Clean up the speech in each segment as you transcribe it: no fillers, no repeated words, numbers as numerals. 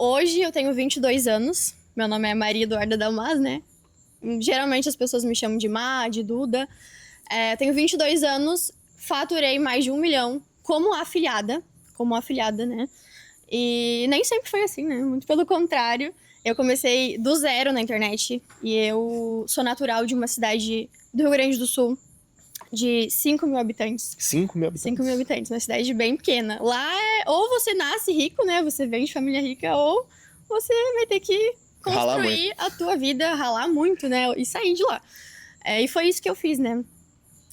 Hoje eu tenho 22 anos. Meu nome é Maria Eduarda Dalmas, né? Geralmente as pessoas me chamam de Má, de Duda. Tenho 22 anos, faturei mais de 1 milhão como afiliada, né? E nem sempre foi assim, né? Muito pelo contrário. Eu comecei do zero na internet e eu sou natural de uma cidade do Rio Grande do Sul de 5 mil habitantes. 5 mil habitantes? 5 mil habitantes, uma cidade bem pequena. Lá ou você nasce rico, né? Você vem de família rica, ou você vai ter que construir a tua vida, ralar muito, né? E sair de lá. E foi isso que eu fiz, né?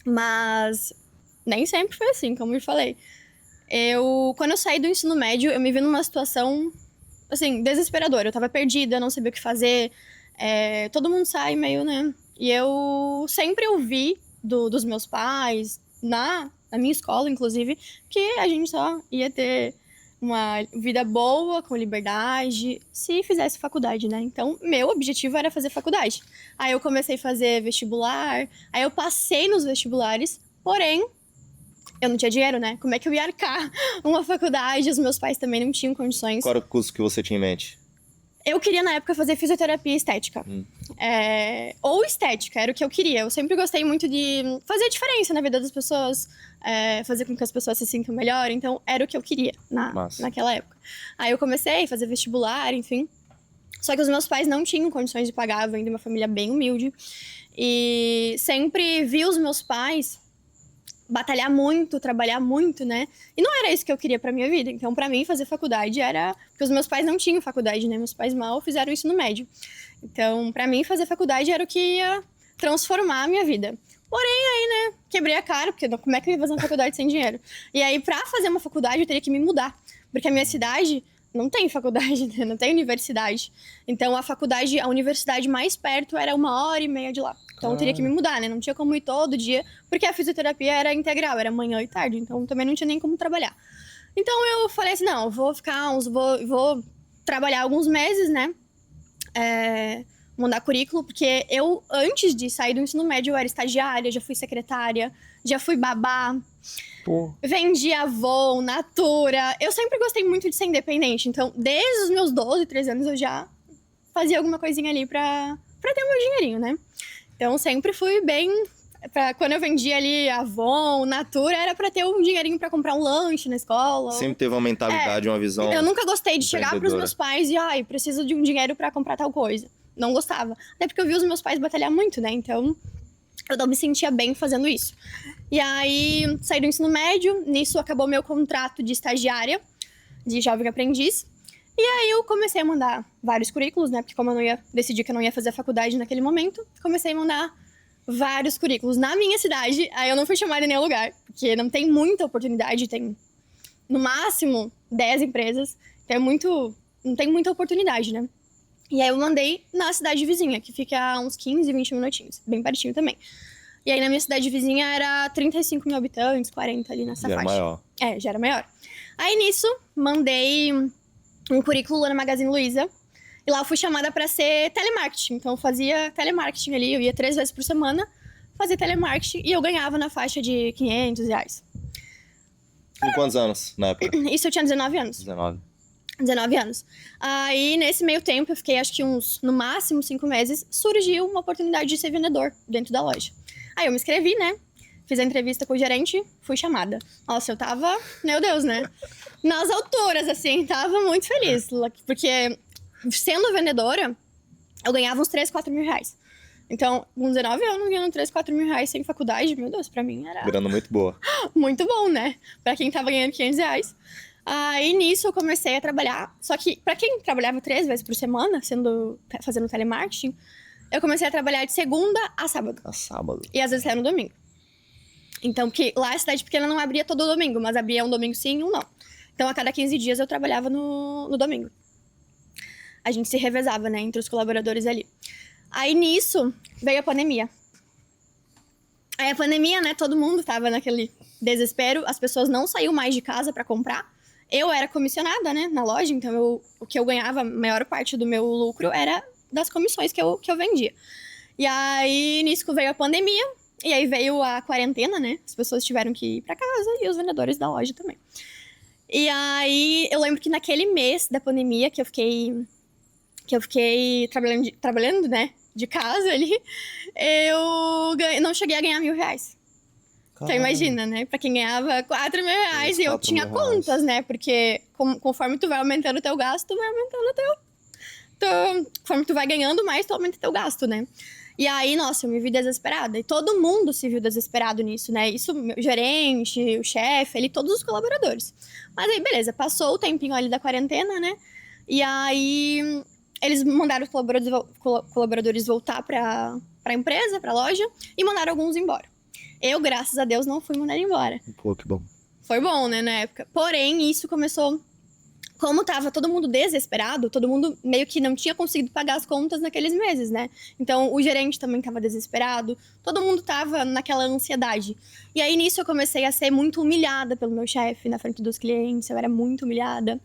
Mas nem sempre foi assim, como eu falei. Quando eu saí do ensino médio, eu me vi numa situação, assim, desesperadora. Eu tava perdida, não sabia o que fazer. Todo mundo sai meio, né? E eu sempre ouvi dos meus pais, na minha escola, inclusive, que a gente só ia ter uma vida boa, com liberdade, se fizesse faculdade, né? Então, meu objetivo era fazer faculdade. Aí eu comecei a fazer vestibular, aí eu passei nos vestibulares, porém, eu não tinha dinheiro, né? Como é que eu ia arcar uma faculdade? Os meus pais também não tinham condições. Qual era o curso que você tinha em mente? Eu queria, na época, fazer fisioterapia e estética. Ou estética, era o que eu queria. Eu sempre gostei muito de fazer a diferença na vida das pessoas, fazer com que as pessoas se sintam melhor. Então, era o que eu queria naquela época. Aí eu comecei a fazer vestibular, enfim. Só que os meus pais não tinham condições de pagar, eu venho de uma família bem humilde. E sempre vi os meus pais batalhar muito, trabalhar muito, né? E não era isso que eu queria pra minha vida. Então, pra mim, fazer faculdade era... Porque os meus pais não tinham faculdade, né? Meus pais mal fizeram isso no médio. Então, pra mim, fazer faculdade era o que ia transformar a minha vida. Porém, aí, né? Quebrei a cara, porque como é que eu ia fazer uma faculdade sem dinheiro? E aí, pra fazer uma faculdade, eu teria que me mudar. Porque a minha cidade não tem faculdade, né? Não tem universidade. Então, a universidade mais perto era 1h30 de lá. Então, eu teria que me mudar, né? Não tinha como ir todo dia, porque a fisioterapia era integral, era manhã e tarde. Então, também não tinha nem como trabalhar. Então, eu falei assim, não, vou trabalhar alguns meses, né? Mandar currículo, porque eu, antes de sair do ensino médio, eu era estagiária, já fui secretária, já fui babá. Vendia Avon, Natura. Eu sempre gostei muito de ser independente. Então, desde os meus 12, 13 anos, eu já fazia alguma coisinha ali pra ter o meu dinheirinho, né? Então, sempre fui bem... Quando eu vendia ali Avon, Natura, era pra ter um dinheirinho pra comprar um lanche na escola. Sempre teve uma mentalidade, uma visão. Eu nunca gostei de chegar pros meus pais e, preciso de um dinheiro pra comprar tal coisa. Não gostava. Até porque eu vi os meus pais batalhar muito, né? Então, eu não me sentia bem fazendo isso. E aí, saí do ensino médio. Nisso, acabou meu contrato de estagiária, de jovem aprendiz. E aí, eu comecei a mandar vários currículos, né? Porque como decidi que eu não ia fazer a faculdade naquele momento, comecei a mandar vários currículos na minha cidade. Aí, eu não fui chamada em nenhum lugar, porque não tem muita oportunidade. Tem, no máximo, 10 empresas. Então, não tem muita oportunidade, né? E aí, eu mandei na cidade vizinha, que fica a uns 15, 20 minutinhos. Bem pertinho também. E aí, na minha cidade vizinha, era 35 mil habitantes, 40 ali nessa faixa. Já era maior. Já era maior. Aí, nisso, mandei um currículo lá na Magazine Luiza. E lá eu fui chamada pra ser telemarketing. Então, eu fazia telemarketing ali. Eu ia 3 vezes por semana fazer telemarketing. E eu ganhava na faixa de R$500. Com quantos anos, na época? Isso eu tinha 19 anos. 19 anos. Aí, nesse meio tempo, eu fiquei acho que no máximo 5 meses, surgiu uma oportunidade de ser vendedor dentro da loja. Aí eu me inscrevi, né? Fiz a entrevista com o gerente, fui chamada. Nossa, eu tava, meu Deus, né? Nas alturas, assim, tava muito feliz. Porque, sendo vendedora, eu ganhava uns 3, 4 mil reais. Então, com 19 anos, ganhando 3, 4 mil reais sem faculdade, meu Deus, pra mim era... Grana muito boa. Muito bom, né? Pra quem tava ganhando R$500. Aí, nisso, eu comecei a trabalhar. Só que, pra quem trabalhava 3 vezes por semana, fazendo telemarketing, eu comecei a trabalhar de segunda a sábado. E às vezes era no domingo. Então, porque lá a cidade pequena não abria todo domingo, mas abria um domingo sim e um não. Então, a cada 15 dias eu trabalhava no domingo. A gente se revezava, né, entre os colaboradores ali. Aí, nisso, veio a pandemia. Aí, a pandemia, né, todo mundo tava naquele desespero. As pessoas não saíam mais de casa pra comprar. Eu era comissionada, né, na loja. Então, o que eu ganhava, a maior parte do meu lucro era das comissões que eu vendia. E aí, nisso veio a pandemia. E aí, veio a quarentena, né. As pessoas tiveram que ir pra casa e os vendedores da loja também. E aí, eu lembro que naquele mês da pandemia que eu fiquei trabalhando, né, de casa ali, não cheguei a ganhar R$ 1.000. Então imagina, né? Pra quem ganhava R$ 4.000 e eu tinha contas, né? Porque conforme tu vai aumentando o teu gasto, tu vai aumentando conforme tu vai ganhando mais, tu aumenta o teu gasto, né? E aí, nossa, eu me vi desesperada. E todo mundo se viu desesperado nisso, né? Isso, o gerente, o chefe, ali, todos os colaboradores. Mas aí, beleza, passou o tempinho ali da quarentena, né? E aí, eles mandaram os colaboradores voltar pra empresa, pra loja, e mandaram alguns embora. Eu, graças a Deus, não fui mandada embora. Pô, que bom. Foi bom, né, na época. Porém, isso começou... Como tava todo mundo desesperado, todo mundo meio que não tinha conseguido pagar as contas naqueles meses, né? Então, o gerente também tava desesperado. Todo mundo tava naquela ansiedade. E aí, nisso, eu comecei a ser muito humilhada pelo meu chefe na frente dos clientes. Eu era muito humilhada.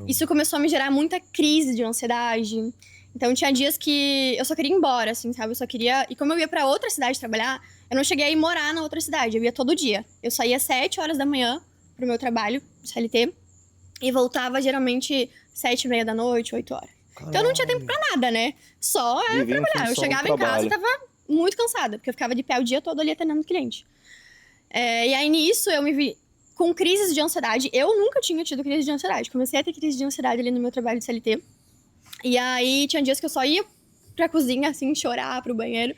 Isso começou a me gerar muita crise de ansiedade. Então, tinha dias que eu só queria ir embora, assim, sabe? Eu só queria... E como eu ia pra outra cidade trabalhar, eu não cheguei a ir morar na outra cidade. Eu ia todo dia. Eu saía às 7 horas da manhã pro meu trabalho, CLT. E voltava, geralmente, 7h30 da noite, 8 horas. Caramba. Então, eu não tinha tempo pra nada, né? Só era trabalhar. Eu chegava em casa e tava muito cansada. Porque eu ficava de pé o dia todo ali atendendo o cliente. E aí, nisso, eu me vi com crises de ansiedade. Eu nunca tinha tido crise de ansiedade. Comecei a ter crise de ansiedade ali no meu trabalho de CLT. E aí, tinha dias que eu só ia pra cozinha, assim, chorar, pro banheiro.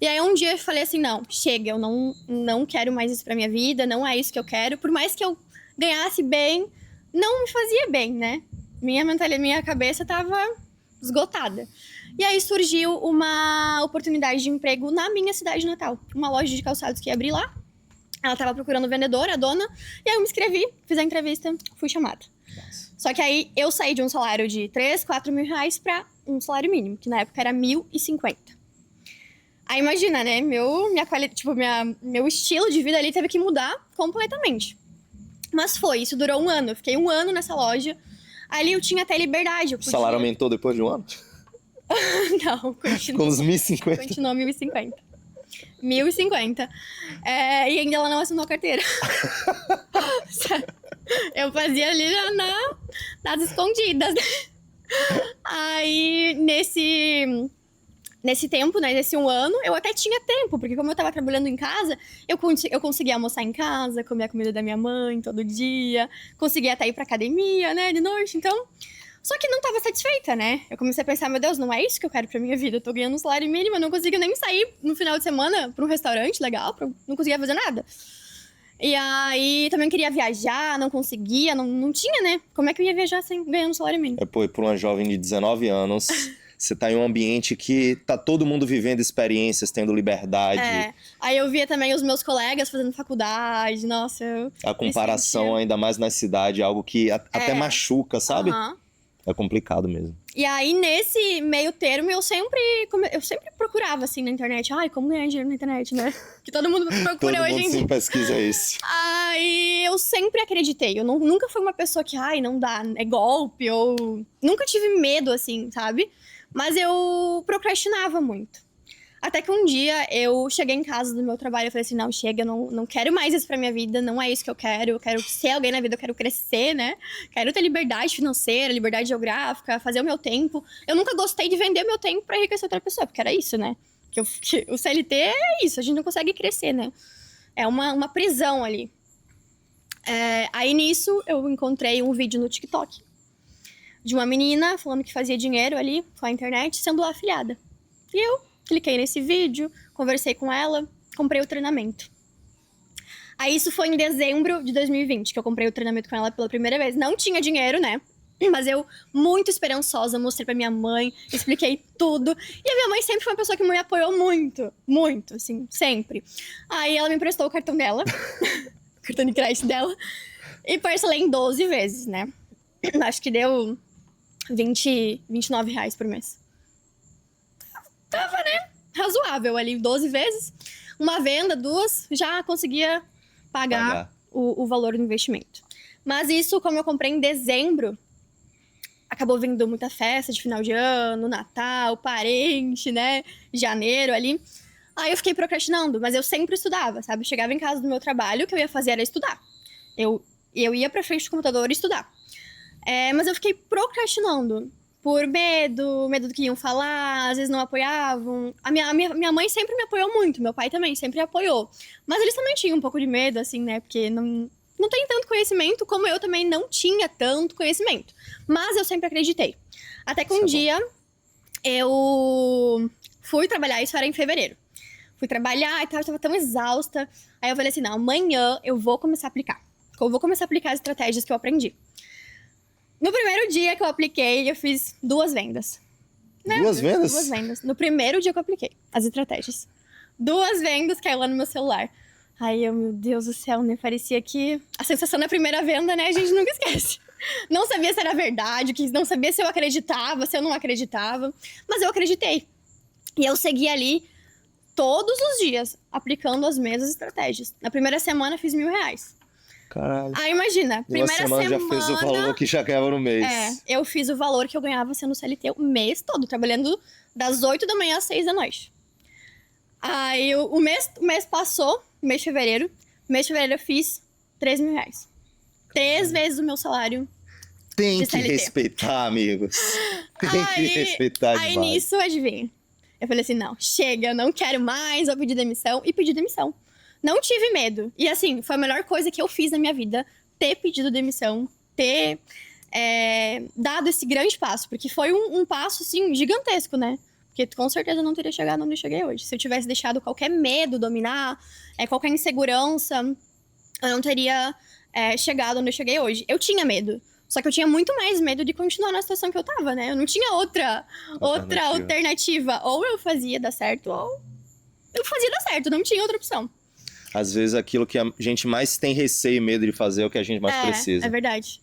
E aí, um dia eu falei assim, não, chega. Eu não quero mais isso pra minha vida. Não é isso que eu quero. Por mais que eu ganhasse bem... não me fazia bem, né? Minha cabeça tava esgotada. E aí surgiu uma oportunidade de emprego na minha cidade natal. Uma loja de calçados que ia abrir lá. Ela tava procurando vendedora, a dona. E aí eu me inscrevi, fiz a entrevista, fui chamada. Nossa. Só que aí eu saí de um salário de 3, 4 mil reais pra um salário mínimo, que na época era 1.050. Aí imagina, né? Meu estilo de vida ali teve que mudar completamente. Mas isso durou 1 ano. Eu fiquei 1 ano nessa loja. Ali eu tinha até liberdade. O salário aumentou depois de 1 ano? Não, continuou. Com uns 1.050? Continuou 1.050. 1.050. E ainda ela não assinou a carteira. Eu fazia ali nas escondidas. Aí, nesse tempo, né, nesse 1 ano, eu até tinha tempo, porque como eu tava trabalhando em casa, eu conseguia almoçar em casa, comer a comida da minha mãe todo dia, conseguia até ir pra academia, né, de noite, então... Só que não tava satisfeita, né? Eu comecei a pensar, meu Deus, não é isso que eu quero pra minha vida, eu tô ganhando um salário mínimo, eu não consigo nem sair no final de semana pra um restaurante legal, não conseguia fazer nada. E aí, também queria viajar, não conseguia, não tinha, né? Como é que eu ia viajar sem ganhar um salário mínimo? Pô, e pra uma jovem de 19 anos... Você tá em um ambiente que tá todo mundo vivendo experiências, tendo liberdade. Aí eu via também os meus colegas fazendo faculdade, nossa... A comparação, ainda mais na cidade, é algo que até machuca, sabe? É complicado mesmo. E aí, nesse meio termo, eu sempre procurava, assim, na internet. Ai, como ganhar dinheiro na internet, né? Que todo mundo procura hoje em dia. Todo mundo sim pesquisa isso. Aí, eu sempre acreditei. Eu nunca fui uma pessoa que, não dá, é golpe, ou... Nunca tive medo, assim, sabe? Mas eu procrastinava muito. Até que um dia eu cheguei em casa do meu trabalho e falei assim, não, chega, eu não quero mais isso pra minha vida, não é isso que eu quero ser alguém na vida, eu quero crescer, né? Quero ter liberdade financeira, liberdade geográfica, fazer o meu tempo. Eu nunca gostei de vender meu tempo pra enriquecer outra pessoa, porque era isso, né? Que o CLT é isso, a gente não consegue crescer, né? É uma prisão ali. Aí nisso eu encontrei um vídeo no TikTok de uma menina falando que fazia dinheiro ali com a internet sendo afiliada. E eu cliquei nesse vídeo, conversei com ela, comprei o treinamento. Aí isso foi em dezembro de 2020 que eu comprei o treinamento com ela pela primeira vez. Não tinha dinheiro, né? Mas eu, muito esperançosa, mostrei pra minha mãe, expliquei tudo. E a minha mãe sempre foi uma pessoa que me apoiou muito, muito, assim, sempre. Aí ela me emprestou o cartão dela, o cartão de crédito dela, e parcelei em 12 vezes, né? Acho que deu 29 reais por mês. Tava, né? Razoável ali, 12 vezes. Uma venda, 2, já conseguia pagar. O valor do investimento. Mas isso, como eu comprei em dezembro, acabou vindo muita festa de final de ano, Natal, parente, né? Janeiro ali. Aí eu fiquei procrastinando, mas eu sempre estudava, sabe? Eu chegava em casa do meu trabalho, o que eu ia fazer era estudar. Eu E eu ia pra frente do computador estudar. Mas eu fiquei procrastinando. Por medo do que iam falar, às vezes não apoiavam. A minha mãe sempre me apoiou muito, meu pai também sempre apoiou. Mas eles também tinham um pouco de medo, assim, né? Porque não tem tanto conhecimento, como eu também não tinha tanto conhecimento. Mas eu sempre acreditei. Até que um dia, eu fui trabalhar, isso era em fevereiro. Fui trabalhar e tal, eu tava tão exausta. Aí eu falei assim, não, amanhã eu vou começar a aplicar. Eu vou começar a aplicar as estratégias que eu aprendi. No primeiro dia que eu apliquei, eu fiz 2 vendas. Né? 2 vendas? 2 vendas. No primeiro dia que eu apliquei as estratégias. 2 vendas caiu lá no meu celular. Aí eu, meu Deus do céu, né? Parecia que a sensação da primeira venda, né? A gente nunca esquece. Não sabia se era verdade, não sabia se eu acreditava, se eu não acreditava. Mas eu acreditei. E eu segui ali todos os dias, aplicando as mesmas estratégias. Na primeira semana, eu fiz R$1.000. Caralho. Aí imagina, primeira semana já fez o valor que já ganhava no mês. eu fiz o valor que eu ganhava sendo CLT o mês todo, trabalhando das 8 da manhã às 6 da noite. Aí o mês passou, mês de fevereiro. Mês de fevereiro eu fiz R$3.000. 3 vezes o meu salário. Tem de que CLT. respeitar, amigos. Tem que respeitar demais. Aí nisso, adivinha? Eu falei assim, não, chega, eu não quero mais, vou pedir demissão. E pedi demissão. Não tive medo. E assim, foi a melhor coisa que eu fiz na minha vida, ter pedido demissão, ter dado esse grande passo. Porque foi um passo, assim, gigantesco, né? Porque com certeza eu não teria chegado onde eu cheguei hoje. Se eu tivesse deixado qualquer medo dominar, qualquer insegurança, eu não teria chegado onde eu cheguei hoje. Eu tinha medo. Só que eu tinha muito mais medo de continuar na situação que eu tava, né? Eu não tinha outra alternativa. Ou eu fazia dar certo, ou eu fazia dar certo. Não tinha outra opção. Às vezes aquilo que a gente mais tem receio e medo de fazer é o que a gente mais precisa. É verdade.